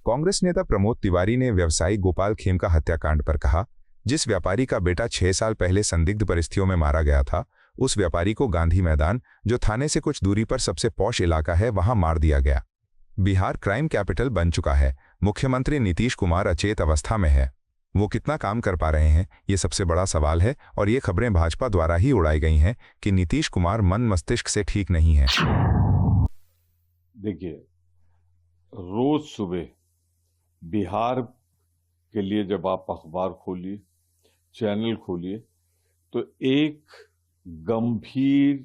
कांग्रेस नेता प्रमोद तिवारी ने व्यवसायी गोपाल खेमका हत्याकांड पर कहा, जिस व्यापारी का बेटा 6 साल पहले संदिग्ध परिस्थितियों में मारा गया था, उस व्यापारी को गांधी मैदान, जो थाने से कुछ दूरी पर सबसे पॉश इलाका है, वहां मार दिया गया। बिहार क्राइम कैपिटल बन चुका है। मुख्यमंत्री नीतीश कुमार अचेत अवस्था में है। वो कितना काम कर पा रहे हैं, ये सबसे बड़ा सवाल है। और ये खबरें भाजपा द्वारा ही उड़ाई गई हैं कि नीतीश कुमार मन मस्तिष्क से ठीक नहीं है। देखिए, रोज सुबह बिहार के लिए जब आप अखबार खोलिए, चैनल खोलिए, तो एक गंभीर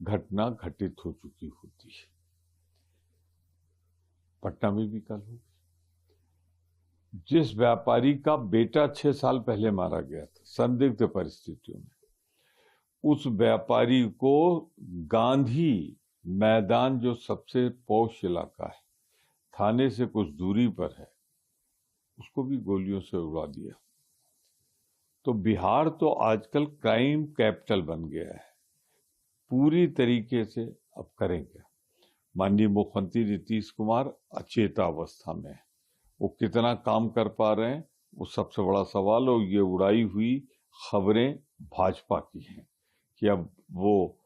घटना घटित हो चुकी होती है। पटना में भी कल हुई। जिस व्यापारी का बेटा 6 साल पहले मारा गया था संदिग्ध परिस्थितियों में, उस व्यापारी को गांधी मैदान, जो सबसे पॉश इलाका है, थाने से कुछ दूरी पर है, उसको भी गोलियों से उड़ा दिया। तो बिहार तो आजकल क्राइम कैपिटल बन गया है। पूरी तरीके से अब करेंगे। माननीय मुख्यमंत्री नीतीश कुमार अचेता अवस्था में है। वो कितना काम कर पा रहे हैं, वो सबसे बड़ा सवाल। और ये उड़ाई हुई खबरें भाजपा की हैं कि अब वो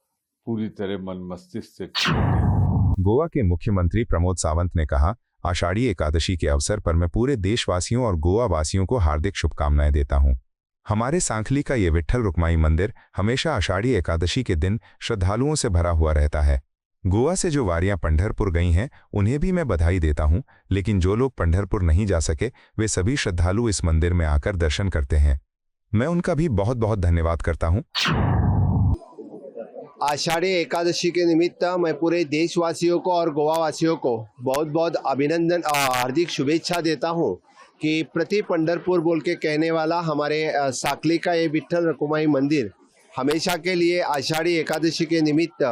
पूरी तरह मन मस्तिष्क से ठीक नहीं। गोवा के मुख्यमंत्री प्रमोद सावंत ने कहा, आषाढ़ी एकादशी के अवसर पर मैं पूरे देशवासियों और गोवा वासियों को हार्दिक शुभकामनाएं देता हूं। हमारे सांखली का ये विट्ठल रुक्माई मंदिर हमेशा आषाढ़ी एकादशी के दिन श्रद्धालुओं से भरा हुआ रहता है। गोवा से जो वारियां पंढरपुर गई हैं, उन्हें भी मैं बधाई देता हूं, लेकिन जो लोग पंढरपुर नहीं जा सके, वे सभी श्रद्धालु इस मंदिर में आकर दर्शन करते हैं। मैं उनका भी बहुत बहुत धन्यवाद करता हूं। आषाढ़ी एकादशी के निमित्त मैं पूरे देशवासियों को और गोवा वासियों को बहुत बहुत अभिनंदन, हार्दिक शुभेच्छा देता हूं कि प्रति पंढरपुर बोल के कहने वाला हमारे साकली का ये विट्ठल रुक्माई मंदिर हमेशा के लिए आषाढ़ी एकादशी के निमित्त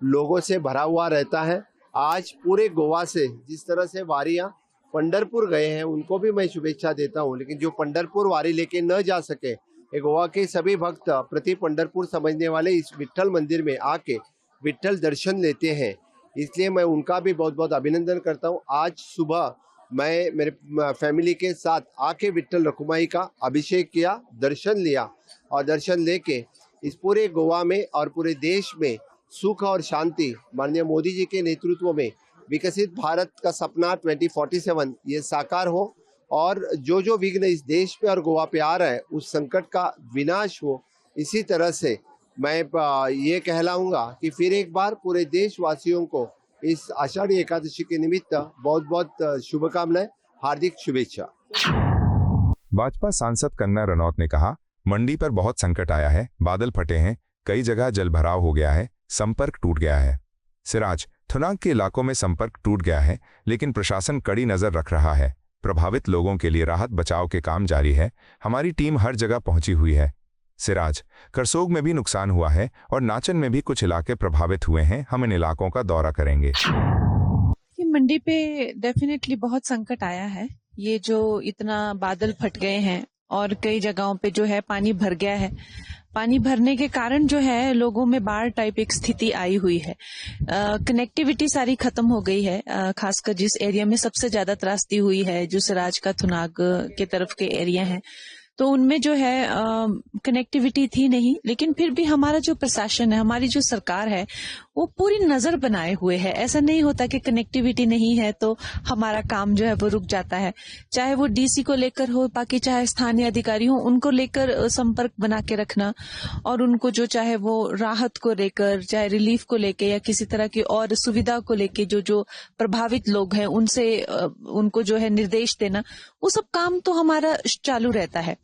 लोगों से भरा हुआ रहता है। आज पूरे गोवा से जिस तरह से वारियां पंढरपुर गए हैं, उनको भी मैं शुभेच्छा देता हूं। लेकिन जो पंढरपुर वारी लेके न जा सके, गोवा के सभी भक्त प्रति पंढरपुर समझने वाले इस विट्ठल मंदिर में आके विट्ठल दर्शन लेते हैं, इसलिए मैं उनका भी बहुत बहुत अभिनंदन करता हूं। आज सुबह मैं मेरे फैमिली के साथ आके विट्ठल रुक्माई का अभिषेक किया, दर्शन लिया, और दर्शन लेके इस पूरे गोवा में और पूरे देश में सुख और शांति, माननीय मोदी जी के नेतृत्व में विकसित भारत का सपना 2047 ये साकार हो, और जो जो विघ्न इस देश पे और गोवा पे आ रहा है, उस संकट का विनाश हो। इसी तरह से मैं ये कहलाऊंगा कि फिर एक बार पूरे देशवासियों को इस आषाढ़ी एकादशी के निमित्त बहुत बहुत शुभकामनाएं, हार्दिक शुभेच्छा। भाजपा सांसद कंगना रनौत ने कहा, मंडी पर बहुत संकट आया है, बादल फटे हैं, कई जगह जलभराव हो गया है, संपर्क टूट गया है। सिराज, थुनाग के इलाकों में संपर्क टूट गया है, लेकिन प्रशासन कड़ी नजर रख रहा है। प्रभावित लोगों के लिए राहत बचाव के काम जारी है। हमारी टीम हर जगह पहुंची हुई है। सिराज, करसोग में भी नुकसान हुआ है और नाचन में भी कुछ इलाके प्रभावित हुए हैं। हम इन इलाकों का दौरा करेंगे। ये मंडी पे डेफिनेटली बहुत संकट आया है। ये जो इतना बादल फट गए हैं और कई जगहों पे जो है पानी भर गया है। पानी भरने के कारण जो है लोगों में बाढ़ टाइप एक स्थिति आई हुई है। कनेक्टिविटी सारी खत्म हो गई है। खासकर जिस एरिया में सबसे ज्यादा त्रासदी हुई है, जो सिराज का थुनाग के तरफ के एरिया है, तो उनमें जो है कनेक्टिविटी थी नहीं। लेकिन फिर भी हमारा जो प्रशासन है, हमारी जो सरकार है, वो पूरी नजर बनाए हुए है। ऐसा नहीं होता कि कनेक्टिविटी नहीं है तो हमारा काम जो है वो रुक जाता है। चाहे वो डीसी को लेकर हो, बाकी चाहे स्थानीय अधिकारी हो, उनको लेकर संपर्क बना के रखना, और उनको जो चाहे वो राहत को लेकर, चाहे रिलीफ को लेकर या किसी तरह की और सुविधा को लेकर जो जो प्रभावित लोग हैं उनसे उनको जो है निर्देश देना, वो सब काम तो हमारा चालू रहता है।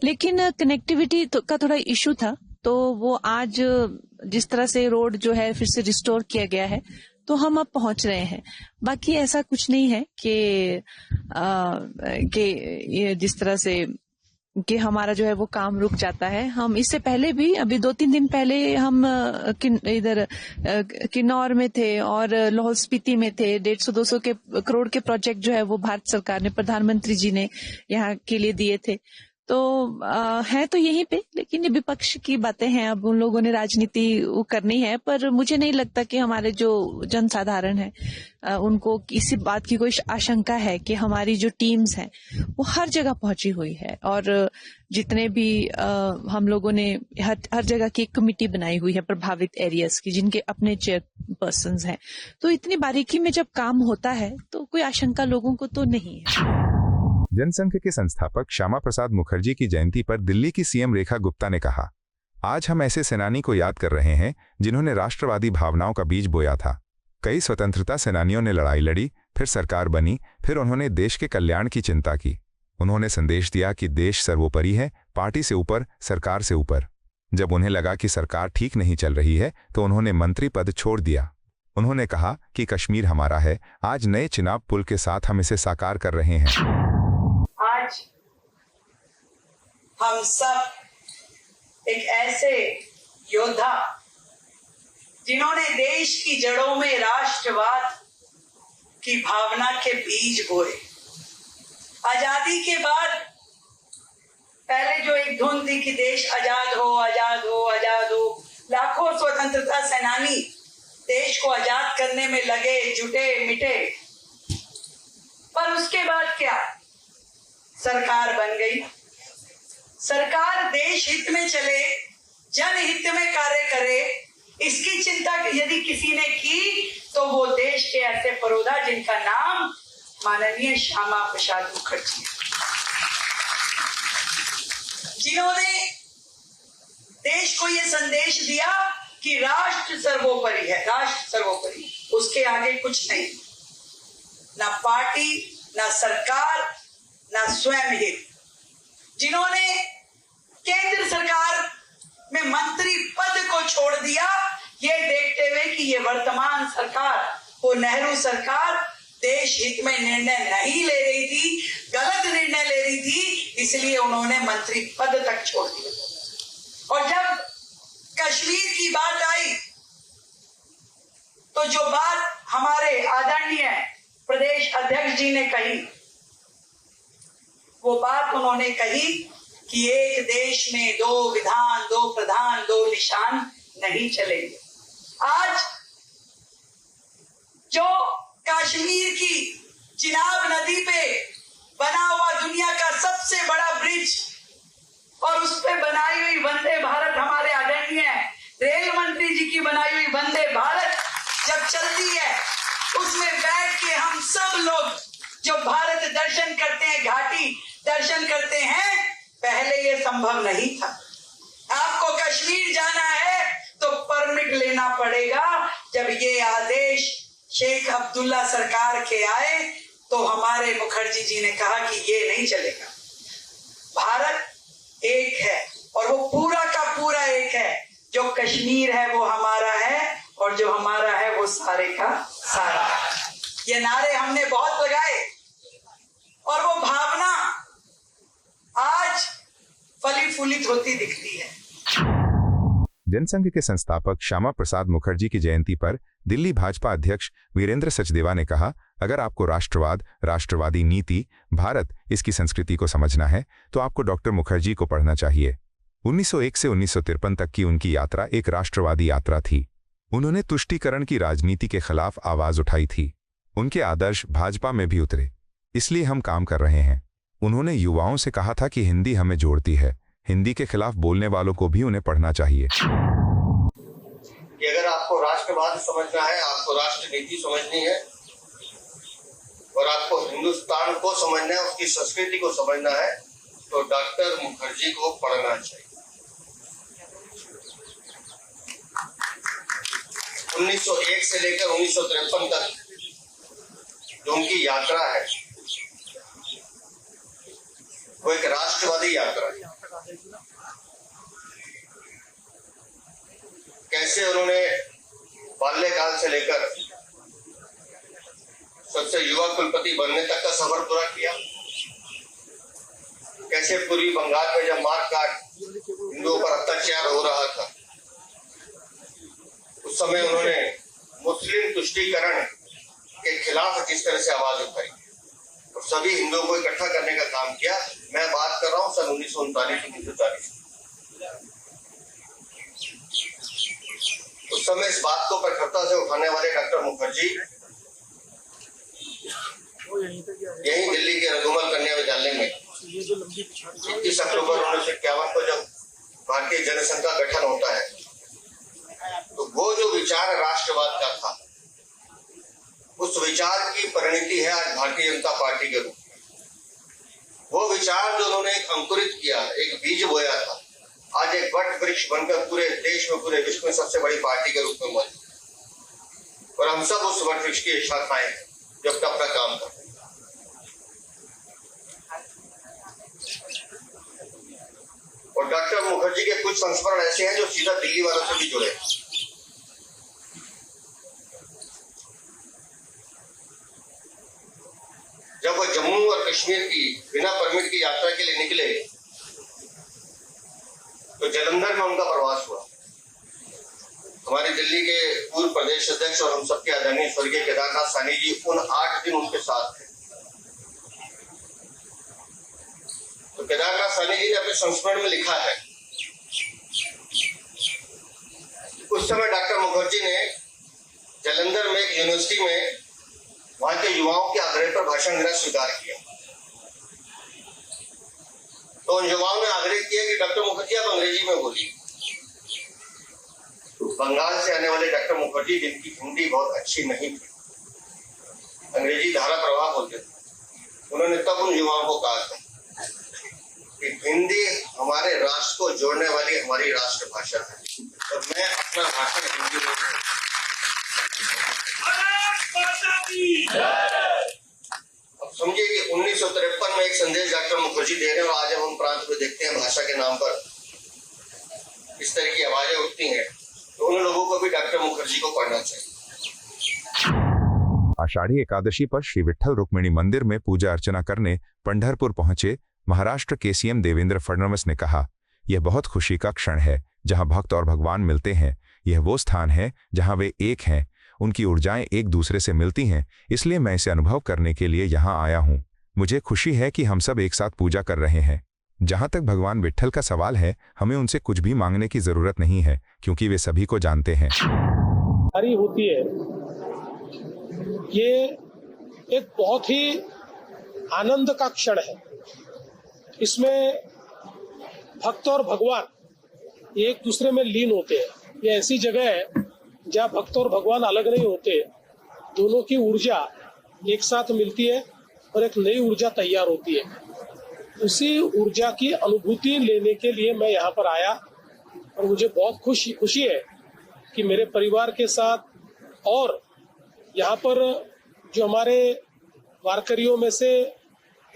लेकिन कनेक्टिविटी का थोड़ा इशू था, तो वो आज जिस तरह से रोड जो है फिर से रिस्टोर किया गया है, तो हम अब पहुंच रहे हैं। बाकी ऐसा कुछ नहीं है कि ये जिस तरह से कि हमारा जो है वो काम रुक जाता है। हम इससे पहले भी, अभी 2-3 दिन पहले हम इधर किन्नौर में थे और लाहौल स्पीति में थे। 150-200 करोड़ के प्रोजेक्ट जो है वो भारत सरकार ने, प्रधानमंत्री जी ने यहाँ के लिए दिए थे। तो है तो यहीं पे, लेकिन ये विपक्ष की बातें हैं, अब उन लोगों ने राजनीति वो करनी है, पर मुझे नहीं लगता कि हमारे जो जनसाधारण है उनको किसी बात की कोई आशंका है कि हमारी जो टीम्स हैं वो हर जगह पहुंची हुई है, और जितने भी हम लोगों ने हर जगह की एक कमेटी बनाई हुई है प्रभावित एरियाज की, जिनके अपने चेयरपर्सन्स हैं, तो इतनी बारीकी में जब काम होता है तो कोई आशंका लोगों को तो नहीं है। जनसंघ के संस्थापक श्यामा प्रसाद मुखर्जी की जयंती पर दिल्ली की सीएम रेखा गुप्ता ने कहा, आज हम ऐसे सेनानी को याद कर रहे हैं जिन्होंने राष्ट्रवादी भावनाओं का बीज बोया था। कई स्वतंत्रता सेनानियों ने लड़ाई लड़ी, फिर सरकार बनी, फिर उन्होंने देश के कल्याण की चिंता की। उन्होंने संदेश दिया कि देश सर्वोपरि है, पार्टी से ऊपर, सरकार से ऊपर। जब उन्हें लगा कि सरकार ठीक नहीं चल रही है तो उन्होंने मंत्री पद छोड़ दिया। उन्होंने कहा कि कश्मीर हमारा है, आज नए चिनाब पुल के साथ हम इसे साकार कर रहे हैं। आज हम सब एक ऐसे योद्धा जिन्होंने देश की जड़ों में राष्ट्रवाद की भावना के बीज बोए। आजादी के बाद पहले जो एक धुन थी कि देश आजाद हो, आजाद हो, आजाद हो, लाखों स्वतंत्रता सेनानी देश को आजाद करने में लगे, जुटे मिटे, पर उसके बाद क्या? सरकार बन गई। सरकार देश हित में चले, जनहित में कार्य करे, इसकी चिंता यदि किसी ने की तो वो देश के ऐसे पुरोधा जिनका नाम माननीय श्यामा प्रसाद मुखर्जी, जिन्होंने देश को ये संदेश दिया कि राष्ट्र सर्वोपरि है, राष्ट्र सर्वोपरि, उसके आगे कुछ नहीं, ना पार्टी, ना सरकार, ना स्वयं हित। जिन्होंने केंद्र सरकार में मंत्री पद को छोड़ दिया, ये देखते हुए कि ये वर्तमान सरकार, वो नेहरू सरकार देश हित में निर्णय नहीं ले रही थी, गलत निर्णय ले रही थी, इसलिए उन्होंने मंत्री पद तक छोड़ दिया। और जब कश्मीर की बात आई तो जो बात हमारे आदरणीय प्रदेश अध्यक्ष जी ने कही, वो बात उन्होंने कही कि एक देश में दो विधान, दो प्रधान, दो निशान नहीं चलेंगे। आज जो कश्मीर की चिनाब नदी पे बना हुआ दुनिया का सबसे बड़ा ब्रिज और उस पे बनाई हुई वंदे भारत, हमारे आदरणीय रेल मंत्री जी की बनाई हुई वंदे भारत जब चलती है, उसमें बैठ के हम सब लोग जो भारत दर्शन करते हैं, घाटी दर्शन करते हैं, पहले ये संभव नहीं था। आपको कश्मीर जाना है तो परमिट लेना पड़ेगा। जब ये आदेश शेख अब्दुल्ला सरकार के आए तो हमारे मुखर्जी जी ने कहा कि ये नहीं चलेगा। भारत एक है और वो पूरा का पूरा एक है। जो कश्मीर है वो हमारा है और जो हमारा है वो सारे का सारा है। ये नारे हमने बहुत लगाए और वो भावना आज फली फूलित होती दिखती है। जनसंघ के संस्थापक श्यामा प्रसाद मुखर्जी की जयंती पर दिल्ली भाजपा अध्यक्ष वीरेंद्र सचदेवा ने कहा, अगर आपको राष्ट्रवाद, राष्ट्रवादी नीति, भारत, इसकी संस्कृति को समझना है तो आपको डॉक्टर मुखर्जी को पढ़ना चाहिए। 1901 से 1953 तक की उनकी यात्रा एक राष्ट्रवादी यात्रा थी। उन्होंने तुष्टीकरण की राजनीति के खिलाफ आवाज उठाई थी। उनके आदर्श भाजपा में भी उतरे, इसलिए हम काम कर रहे हैं। उन्होंने युवाओं से कहा था कि हिंदी हमें जोड़ती है, हिंदी के खिलाफ बोलने वालों को भी उन्हें पढ़ना चाहिए। कि अगर आपको राष्ट्रवाद समझना है, आपको राष्ट्र नीति समझनी है और आपको हिंदुस्तान को समझना है, उसकी संस्कृति को समझना है, तो डॉक्टर मुखर्जी को पढ़ना चाहिए। 1901 से लेकर 1953 तक जो उनकी यात्रा है वो एक राष्ट्रवादी यात्रा है। कैसे उन्होंने बाल्यकाल से लेकर सबसे युवा कुलपति बनने तक का सफर पूरा किया, कैसे पूर्वी बंगाल में जब मारकाट हिंदुओं पर अत्याचार हो रहा था उस समय उन्होंने मुस्लिम तुष्टीकरण के खिलाफ किस तरह से आवाज उठाई, और सभी हिंदुओं को इकट्ठा करने का काम किया। मैं बात कर रहा हूँ सन 1939-1940। उस समय इस बात को प्रखरता से उठाने वाले डॉक्टर मुखर्जी यही दिल्ली के रघुमल कन्या विद्यालय में 21 अक्टूबर 1951 को जब भारतीय जनसंघ का गठन होता है, तो वो जो विचार राष्ट्रवाद का था, उस विचार की परिणति है आज भारतीय जनता पार्टी के रूप में। वो विचार जो उन्होंने एक अंकुरित किया, एक बीज बोया था, आज एक वट वृक्ष बनकर पूरे देश में, पूरे विश्व में सबसे बड़ी पार्टी के रूप में मौजूद। और हम सब उस वट वृक्ष की शाखाएं जो अपना काम करते हैं। और डॉक्टर मुखर्जी के कुछ संस्मरण ऐसे हैं जो सीधा दिल्ली वालों से भी जुड़े। जब वो जम्मू और कश्मीर की बिना परमिट की यात्रा के लिए निकले, तो जालंधर में उनका प्रवास हुआ। हमारे दिल्ली के पूर्व प्रदेश अध्यक्ष और हम सबके आदरणीय स्वर्गीय केदारनाथ साहनी जी उन 8 दिन उनके साथ थे। तो केदारनाथ साहनी जी ने अपने संस्मरण में लिखा है, उस समय डॉक्टर मुखर्जी ने जालंधर में एक यूनिवर्सिटी में वहां के युवाओं के आग्रह पर भाषण देना स्वीकार किया। तो उन युवाओं ने आग्रह किया कि डॉक्टर मुखर्जी आप अंग्रेजी में बोलिए। बंगाल से आने वाले डॉक्टर मुखर्जी, जिनकी हिंदी बहुत अच्छी नहीं थी, अंग्रेजी धारा प्रवाह बोलते थे, उन्होंने तब उन युवाओं को कहा था कि हिंदी हमारे राष्ट्र को जोड़ने वाली हमारी राष्ट्रभाषा है, और मैं अपना भाषण हिंदी में अब समझिए कि 1953 में एक संदेश डॉक्टर मुखर्जी दे रहे हैं, और आज हम प्रांत में देखते हैं भाषा के नाम पर इस तरह की आवाजें उठती हैं, तो उन लोगों को भी डॉक्टर मुखर्जी को पढ़ना चाहिए। आषाढ़ी एकादशी पर श्री विट्ठल रुक्मिणी मंदिर में पूजा अर्चना करने पंढरपुर पहुंचे महाराष्ट्र के सीएम देवेंद्र फडणवीस ने कहा, यह बहुत खुशी का क्षण है जहां भक्त और भगवान मिलते हैं। यह वो स्थान है जहां वे एक हैं, उनकी ऊर्जाएं एक दूसरे से मिलती हैं, इसलिए मैं इसे अनुभव करने के लिए यहां आया हूं। मुझे खुशी है कि हम सब एक साथ पूजा कर रहे हैं। जहां तक भगवान विट्ठल का सवाल है, हमें उनसे कुछ भी मांगने की जरूरत नहीं है, क्योंकि वे सभी को जानते हैं। होती है, ये एक बहुत ही आनंद का क्षण है। इसमें भक्त और भगवान एक दूसरे में लीन होते हैं। ये ऐसी जगह है जहाँ भक्त और भगवान अलग नहीं होते, दोनों की ऊर्जा एक साथ मिलती है और एक नई ऊर्जा तैयार होती है। उसी ऊर्जा की अनुभूति लेने के लिए मैं यहाँ पर आया, और मुझे बहुत खुशी है कि मेरे परिवार के साथ और यहाँ पर जो हमारे वारकरियों में से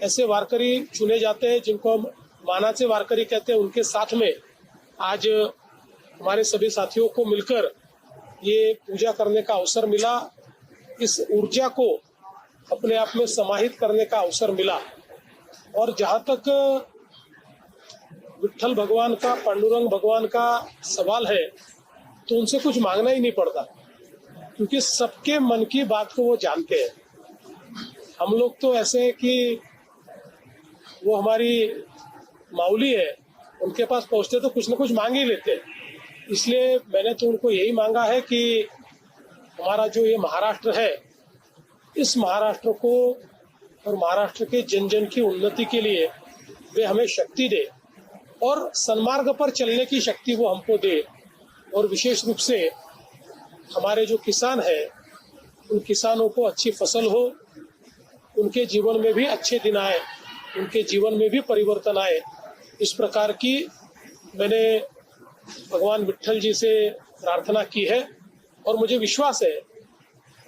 ऐसे वारकरी चुने जाते हैं जिनको हम मानाचे वारकरी कहते हैं, उनके साथ में आज हमारे सभी साथियों को मिलकर ये पूजा करने का अवसर मिला। इस ऊर्जा को अपने आप में समाहित करने का अवसर मिला। और जहाँ तक विट्ठल भगवान का, पांडुरंग भगवान का सवाल है, तो उनसे कुछ मांगना ही नहीं पड़ता, क्योंकि सबके मन की बात को वो जानते हैं। हम लोग तो ऐसे हैं कि वो हमारी माऊली है, उनके पास पहुंचते तो कुछ न कुछ मांग ही लेते हैं। इसलिए मैंने तो उनको यही मांगा है कि हमारा जो ये महाराष्ट्र है, इस महाराष्ट्र को और महाराष्ट्र के जन जन की उन्नति के लिए वे हमें शक्ति दे, और सन्मार्ग पर चलने की शक्ति वो हमको दे। और विशेष रूप से हमारे जो किसान हैं, उन किसानों को अच्छी फसल हो, उनके जीवन में भी अच्छे दिन आए, उनके जीवन में भी परिवर्तन आए, इस प्रकार की मैंने भगवान विट्ठल जी से प्रार्थना की है। और मुझे विश्वास है,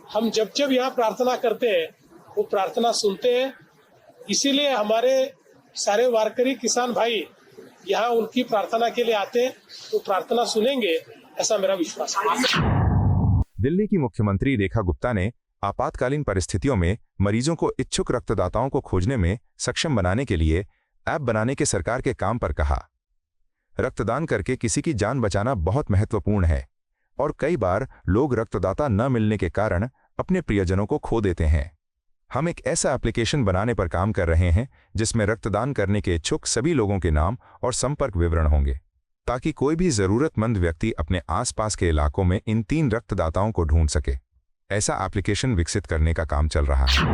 हम जब जब यहाँ प्रार्थना करते हैं वो प्रार्थना सुनते हैं। इसीलिए हमारे सारे वारकरी किसान भाई यहाँ उनकी प्रार्थना के लिए आते हैं, तो प्रार्थना सुनेंगे, ऐसा मेरा विश्वास है। दिल्ली की मुख्यमंत्री रेखा गुप्ता ने आपातकालीन परिस्थितियों में मरीजों को इच्छुक रक्तदाताओं को खोजने में सक्षम बनाने के लिए ऐप बनाने के सरकार के काम पर कहा। रक्तदान करके किसी की जान बचाना बहुत महत्वपूर्ण है, और कई बार लोग रक्तदाता न मिलने के कारण अपने प्रियजनों को खो देते हैं। हम एक ऐसा एप्लीकेशन बनाने पर काम कर रहे हैं जिसमें रक्तदान करने के इच्छुक सभी लोगों के नाम और संपर्क विवरण होंगे, ताकि कोई भी जरूरतमंद व्यक्ति अपने आसपास के इलाकों में इन 3 रक्तदाताओं को ढूंढ सके। ऐसा एप्लीकेशन विकसित करने का काम चल रहा है।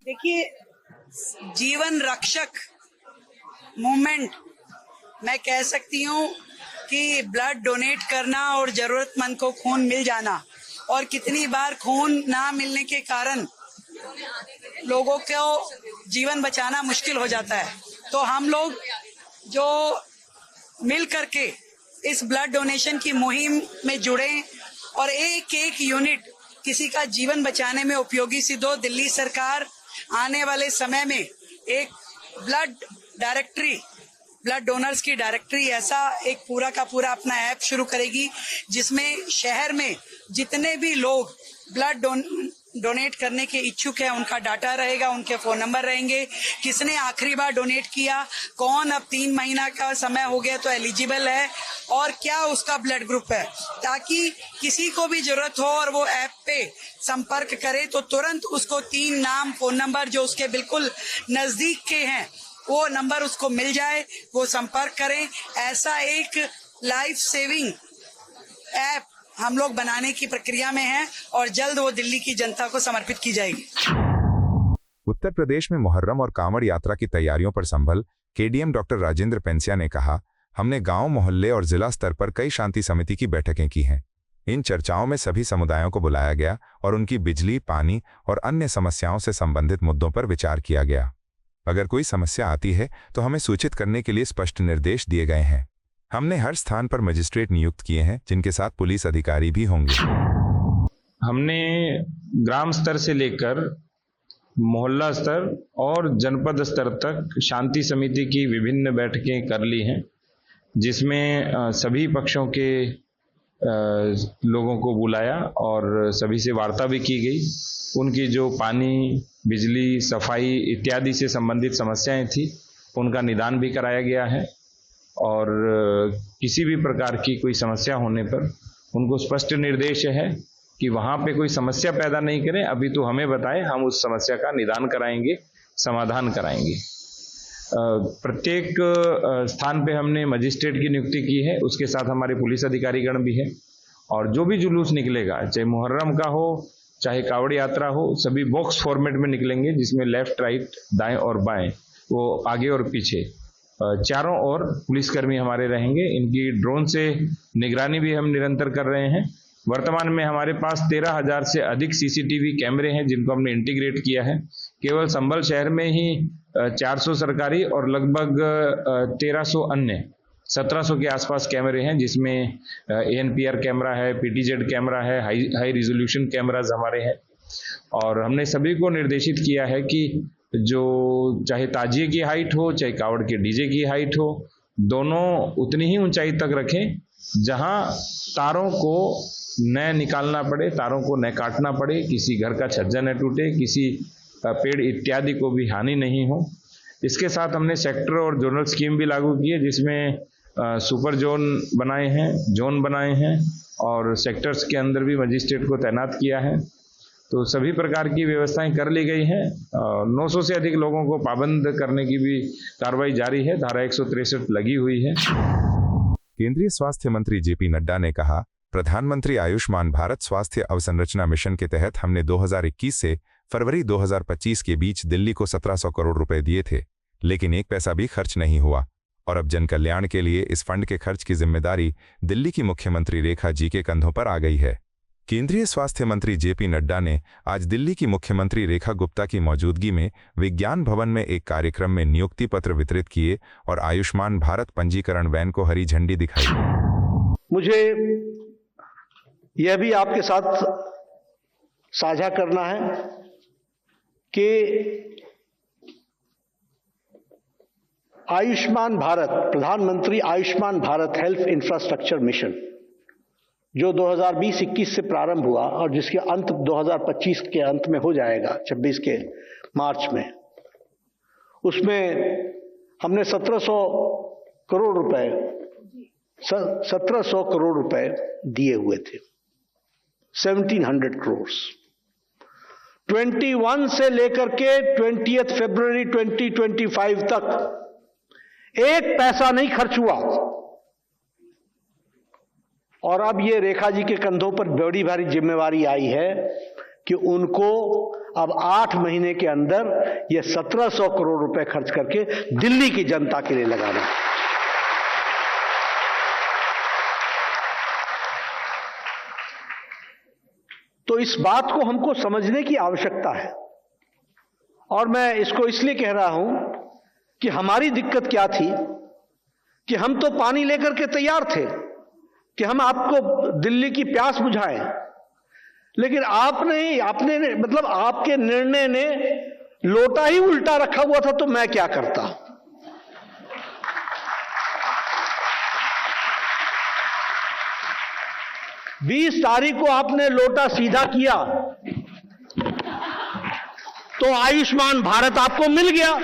देखिए, जीवन रक्षक मूवमेंट मैं कह सकती हूँ कि ब्लड डोनेट करना और जरूरतमंद को खून मिल जाना, और कितनी बार खून ना मिलने के कारण लोगों को जीवन बचाना मुश्किल हो जाता है। तो हम लोग जो मिल करके इस ब्लड डोनेशन की मुहिम में जुड़े और एक एक यूनिट किसी का जीवन बचाने में उपयोगी सिद्ध हो। दिल्ली सरकार आने वाले समय में एक ब्लड डायरेक्टरी, ब्लड डोनर्स की डायरेक्टरी, ऐसा एक पूरा का पूरा अपना ऐप शुरू करेगी, जिसमें शहर में जितने भी लोग ब्लड डोनेट करने के इच्छुक है उनका डाटा रहेगा, उनके फोन नंबर रहेंगे, किसने आखिरी बार डोनेट किया, कौन अब 3 महीना का समय हो गया तो एलिजिबल है, और क्या उसका ब्लड ग्रुप है, ताकि किसी को भी जरूरत हो और वो ऐप पे संपर्क करे तो तुरंत उसको 3 नाम, फोन नंबर जो उसके बिल्कुल नजदीक के हैं वो नंबर उसको मिल जाए, वो संपर्क करें। ऐसा एक लाइफ सेविंग ऐप हम लोग बनाने की प्रक्रिया में हैं और जल्द वो दिल्ली की जनता को समर्पित की जाएगी। उत्तर प्रदेश में मुहर्रम और कांवड़ यात्रा की तैयारियों पर संभल केडीएम डॉक्टर राजेंद्र पेंसिया ने कहा, हमने गांव, मोहल्ले और जिला स्तर पर कई शांति समिति की बैठकें की हैं। इन चर्चाओं में सभी समुदायों को बुलाया गया और उनकी बिजली, पानी और अन्य समस्याओं से संबंधित मुद्दों पर विचार किया गया। अगर कोई समस्या आती है तो हमें सूचित करने के लिए स्पष्ट निर्देश दिए गए हैं। हमने हर स्थान पर मजिस्ट्रेट नियुक्त किए हैं जिनके साथ पुलिस अधिकारी भी होंगे। हमने ग्राम स्तर से लेकर मोहल्ला स्तर और जनपद स्तर तक शांति समिति की विभिन्न बैठकें कर ली हैं, जिसमें सभी पक्षों के लोगों को बुलाया और सभी से वार्ता भी की गई। उनकी जो पानी, बिजली, सफाई इत्यादि से संबंधित समस्याएं थी उनका निदान भी कराया गया है, और किसी भी प्रकार की कोई समस्या होने पर उनको स्पष्ट निर्देश है कि वहां पे कोई समस्या पैदा नहीं करें, अभी तो हमें बताएं, हम उस समस्या का निदान कराएंगे, समाधान कराएंगे। प्रत्येक स्थान पे हमने मजिस्ट्रेट की नियुक्ति की है, उसके साथ हमारे पुलिस अधिकारीगण भी है, और जो भी जुलूस निकलेगा, चाहे मुहर्रम का हो चाहे कावड़ यात्रा हो, सभी बॉक्स फॉर्मेट में निकलेंगे, जिसमें लेफ्ट, राइट, दाएं और बाएं, वो आगे और पीछे चारों ओर पुलिसकर्मी हमारे रहेंगे। इनकी ड्रोन से निगरानी भी हम निरंतर कर रहे हैं। वर्तमान में हमारे पास 13,000 से अधिक सीसीटीवी कैमरे हैं जिनको हमने इंटीग्रेट किया है। केवल संभल शहर में ही 400 सरकारी और लगभग 1300 अन्य 1700 के आसपास कैमरे हैं, जिसमें ANPR कैमरा है, PTZ कैमरा है, हाई रिजोल्यूशन कैमराज हमारे हैं। और हमने सभी को निर्देशित किया है कि जो चाहे ताजिए की हाइट हो चाहे कावड़ के डीजे की हाइट हो, दोनों उतनी ही ऊंचाई तक रखें, जहां तारों को न निकालना पड़े, तारों को न काटना पड़े, किसी घर का छज्जा न टूटे, किसी पेड़ इत्यादि को भी हानि नहीं हो। इसके साथ हमने सेक्टर और जोनल स्कीम भी लागू की है, जिसमें सुपर जोन बनाए हैं, जोन बनाए हैं, और सेक्टर्स के अंदर भी मजिस्ट्रेट को तैनात किया है। तो सभी प्रकार की व्यवस्थाएं कर ली गई हैं। 900 से अधिक लोगों को पाबंद करने की भी कार्रवाई जारी है, धारा 163 लगी हुई है। केंद्रीय स्वास्थ्य मंत्री जेपी नड्डा ने कहा, प्रधानमंत्री आयुष्मान भारत स्वास्थ्य अवसंरचना मिशन के तहत हमने 2021 से फरवरी 2025 के बीच दिल्ली को 1700 करोड़ रुपए दिए थे, लेकिन एक पैसा भी खर्च नहीं हुआ, और अब जन कल्याण के लिए इस फंड के खर्च की जिम्मेदारी दिल्ली की मुख्यमंत्री रेखा जी के कंधों पर आ गई है। केंद्रीय स्वास्थ्य मंत्री जेपी नड्डा ने आज दिल्ली की मुख्यमंत्री रेखा गुप्ता की मौजूदगी में विज्ञान भवन में एक कार्यक्रम में नियुक्ति पत्र वितरित किए और आयुष्मान भारत पंजीकरण वैन को हरी झंडी दिखाई। मुझे यह भी आपके साथ साझा करना है कि आयुष्मान भारत, प्रधानमंत्री Ayushman Bharat health infrastructure mission, जो 2020-21 से प्रारंभ हुआ और जिसके अंत 2025 के अंत में हो जाएगा, 26 के मार्च में, उसमें हमने 1700 करोड़ रुपए दिए हुए थे, 1700 करोड़। 21 से लेकर के 20 फरवरी 2025 तक एक पैसा नहीं खर्च हुआ। और अब ये रेखा जी के कंधों पर बड़ी भारी जिम्मेवारी आई है कि उनको अब 8 महीने के अंदर ये 1700 करोड़ रुपए खर्च करके दिल्ली की जनता के लिए लगाना। तो इस बात को हमको समझने की आवश्यकता है। और मैं इसको इसलिए कह रहा हूं कि हमारी दिक्कत क्या थी कि हम तो पानी लेकर के तैयार थे कि हम आपको दिल्ली की प्यास बुझाएं, लेकिन आपने मतलब आपके निर्णय ने लोटा ही उल्टा रखा हुआ था, तो मैं क्या करता। बीस तारीख को आपने लोटा सीधा किया तो आयुष्मान भारत आपको मिल गया।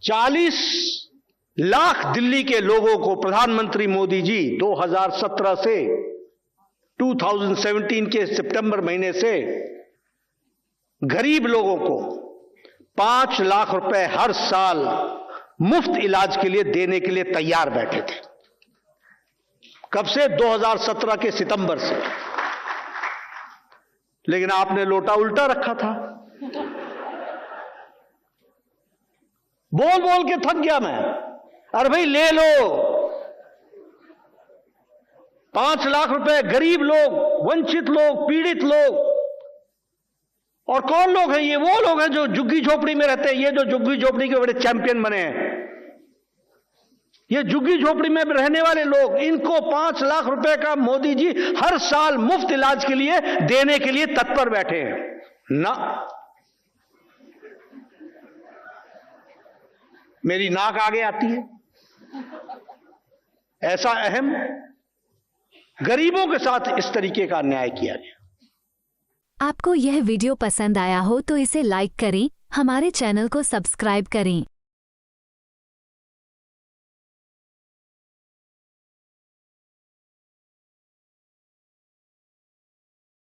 ₹40 लाख दिल्ली के लोगों को प्रधानमंत्री मोदी जी 2017 से 2017 के सितंबर महीने से गरीब लोगों को 5 लाख रुपए हर साल मुफ्त इलाज के लिए देने के लिए तैयार बैठे थे। कब से? 2017 के सितंबर से। लेकिन आपने लोटा उल्टा रखा था। बोल बोल के थक गया मैं। अरे भाई ले लो 5 लाख रुपए, गरीब लोग, वंचित लोग, पीड़ित लोग। और कौन लोग हैं ये? वो लोग हैं जो झुग्गी झोपड़ी में रहते हैं। ये जो झुग्गी झोपड़ी के बड़े चैंपियन बने हैं, ये झुग्गी झोपड़ी में रहने वाले लोग, इनको 5 लाख रुपए का मोदी जी हर साल मुफ्त इलाज के लिए देने के लिए तत्पर बैठे हैं ना। मेरी नाक आगे आती है। ऐसा अहम गरीबों के साथ इस तरीके का अन्याय किया गया। आपको यह वीडियो पसंद आया हो तो इसे लाइक करें, हमारे चैनल को सब्सक्राइब करें।